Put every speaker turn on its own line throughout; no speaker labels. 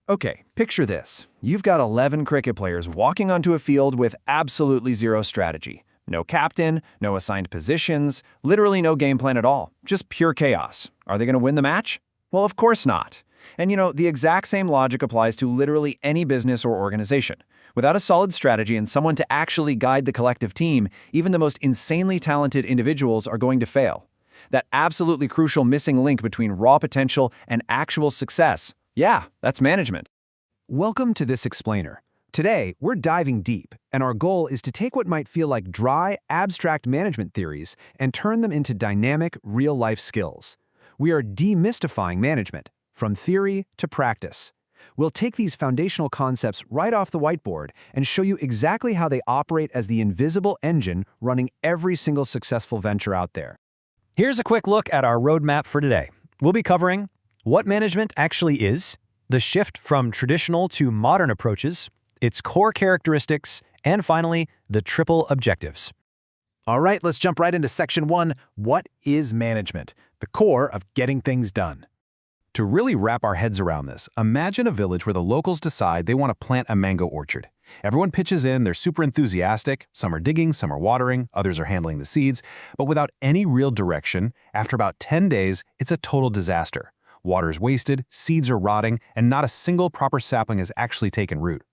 Okay, picture this. You've got 11 cricket players walking onto a field with absolutely zero strategy. No captain, no assigned positions, literally no game plan at all. Just pure chaos. Are they going to win the match? Well, of course not. And the exact same logic applies to literally any business or organization. Without a solid strategy and someone to actually guide the collective team, even the most insanely talented individuals are going to fail. That absolutely crucial missing link between raw potential and actual success. Yeah, that's management.
Welcome to This Explainer. Today, we're diving deep, and our goal is to take what might feel like dry, abstract management theories and turn them into dynamic, real-life skills. We are demystifying management, from theory to practice. We'll take these foundational concepts right off the whiteboard and show you exactly how they operate as the invisible engine running every single successful venture out there.
Here's a quick look at our roadmap for today. We'll be covering what management actually is, the shift from traditional to modern approaches, its core characteristics, and finally, the triple objectives.
All right, let's jump right into Section 1. What is management? The core of getting things done.
To really wrap our heads around this, imagine a village where the locals decide they want to plant a mango orchard. Everyone pitches in, they're super enthusiastic, some are digging, some are watering, others are handling the seeds, but without any real direction, after about 10 days, it's a total disaster. Water's wasted, seeds are rotting, and not a single proper sapling has actually taken root.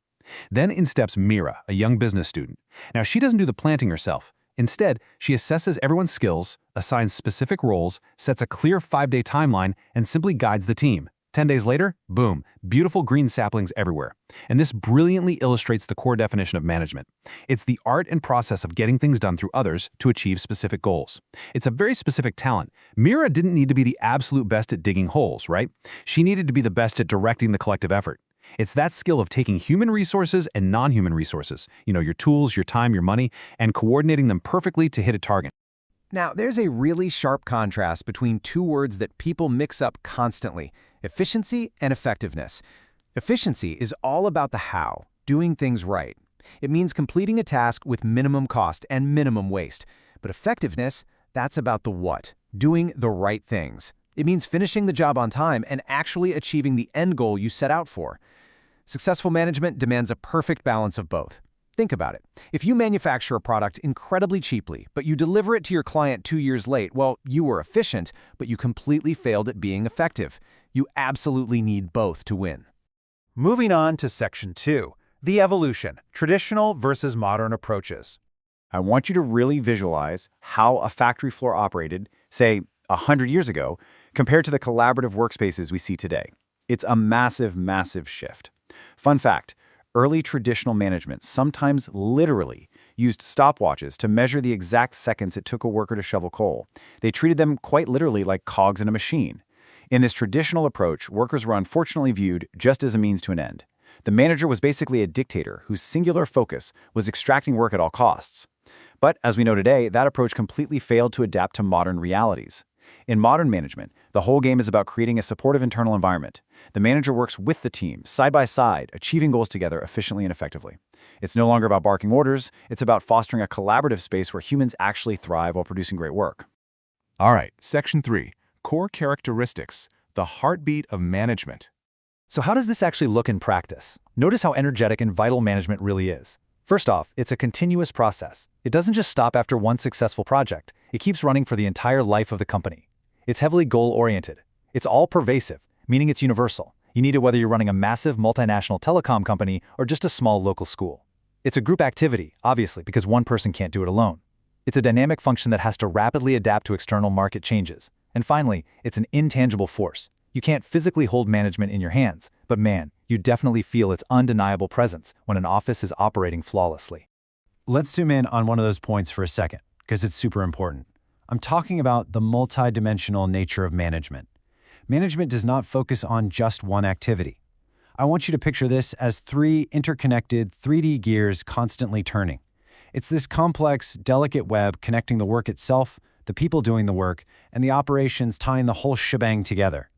Then in steps Mira, a young business student. Now she doesn't do the planting herself. Instead, she assesses everyone's skills, assigns specific roles, sets a clear 5-day timeline, and simply guides the team. 10 days later, boom, beautiful green saplings everywhere. And this brilliantly illustrates the core definition of management. It's the art and process of getting things done through others to achieve specific goals. It's a very specific talent. Mira didn't need to be the absolute best at digging holes, right? She needed to be the best at directing the collective effort. It's that skill of taking human resources and non-human resources, your tools, your time, your money, and coordinating them perfectly to hit a target.
Now, there's a really sharp contrast between two words that people mix up constantly: efficiency and effectiveness. Efficiency is all about the how, doing things right. It means completing a task with minimum cost and minimum waste. But effectiveness, that's about the what, doing the right things. It means finishing the job on time and actually achieving the end goal you set out for. Successful management demands a perfect balance of both. Think about it. If you manufacture a product incredibly cheaply, but you deliver it to your client 2 years late, well, you were efficient, but you completely failed at being effective. You absolutely need both to win.
Moving on to Section 2, the evolution, traditional versus modern approaches.
I want you to really visualize how a factory floor operated, say, 100 years ago, compared to the collaborative workspaces we see today. It's a massive, massive shift. Fun fact, early traditional management sometimes literally used stopwatches to measure the exact seconds it took a worker to shovel coal. They treated them quite literally like cogs in a machine. In this traditional approach, workers were unfortunately viewed just as a means to an end. The manager was basically a dictator whose singular focus was extracting work at all costs. But as we know today, that approach completely failed to adapt to modern realities. In modern management, the whole game is about creating a supportive internal environment. The manager works with the team, side by side, achieving goals together efficiently and effectively. It's no longer about barking orders, it's about fostering a collaborative space where humans actually thrive while producing great work.
All right, Section 3, core characteristics, the heartbeat of management.
So how does this actually look in practice? Notice how energetic and vital management really is. First off, it's a continuous process. It doesn't just stop after one successful project. It keeps running for the entire life of the company. It's heavily goal-oriented. It's all-pervasive, meaning it's universal. You need it whether you're running a massive multinational telecom company or just a small local school. It's a group activity, obviously, because one person can't do it alone. It's a dynamic function that has to rapidly adapt to external market changes. And finally, it's an intangible force. You can't physically hold management in your hands, but man, you definitely feel its undeniable presence when an office is operating flawlessly.
Let's zoom in on one of those points for a second, because it's super important. I'm talking about the multidimensional nature of management. Management does not focus on just one activity. I want you to picture this as 3 interconnected 3D gears constantly turning. It's this complex, delicate web connecting the work itself, the people doing the work, and the operations tying the whole shebang together.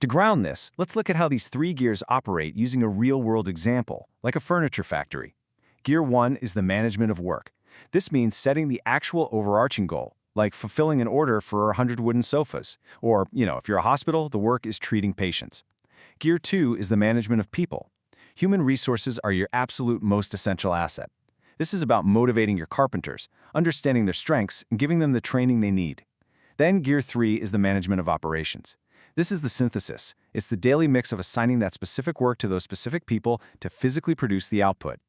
To ground this, let's look at how these 3 gears operate using a real-world example, like a furniture factory. Gear 1 is the management of work. This means setting the actual overarching goal, like fulfilling an order for 100 wooden sofas. Or, if you're a hospital, the work is treating patients. Gear 2 is the management of people. Human resources are your absolute most essential asset. This is about motivating your carpenters, understanding their strengths, and giving them the training they need. Then Gear 3 is the management of operations. This is the synthesis. It's the daily mix of assigning that specific work to those specific people to physically produce the output.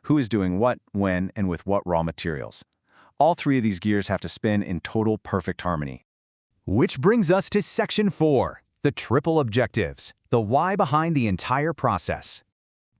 Who is doing what, when, and with what raw materials. All three of these gears have to spin in total perfect harmony.
Which brings us to Section 4, the triple objectives, the why behind the entire process.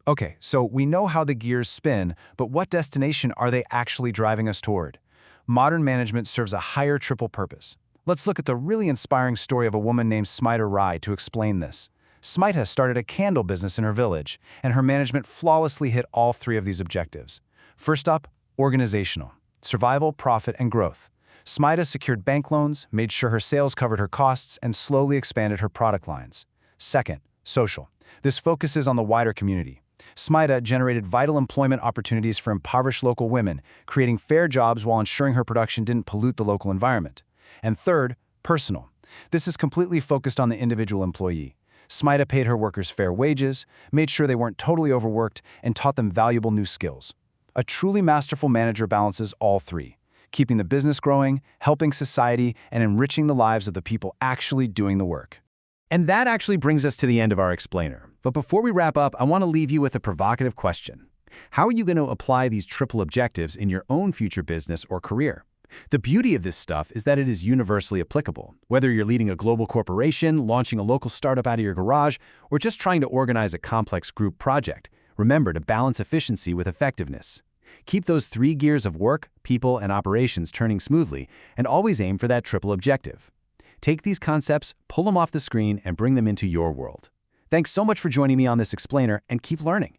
Okay, so we know how the gears spin, but what destination are they actually driving us toward? Modern management serves a higher triple purpose. Let's look at the really inspiring story of a woman named Smita Rai to explain this. Smita started a candle business in her village, and her management flawlessly hit all three of these objectives. First up, organizational. Survival, profit, and growth. Smita secured bank loans, made sure her sales covered her costs, and slowly expanded her product lines. Second, social. This focuses on the wider community. Smita generated vital employment opportunities for impoverished local women, creating fair jobs while ensuring her production didn't pollute the local environment. And third, personal. This is completely focused on the individual employee. Smita paid her workers fair wages, made sure they weren't totally overworked, and taught them valuable new skills. A truly masterful manager balances all three, keeping the business growing, helping society, and enriching the lives of the people actually doing the work. And that actually brings us to the end of our explainer. But before we wrap up, I want to leave you with a provocative question. How are you going to apply these triple objectives in your own future business or career? The beauty of this stuff is that it is universally applicable. Whether you're leading a global corporation, launching a local startup out of your garage, or just trying to organize a complex group project, remember to balance efficiency with effectiveness. Keep those three gears of work, people, and operations turning smoothly, and always aim for that triple objective. Take these concepts, pull them off the screen, and bring them into your world. Thanks so much for joining me on this explainer, and keep learning.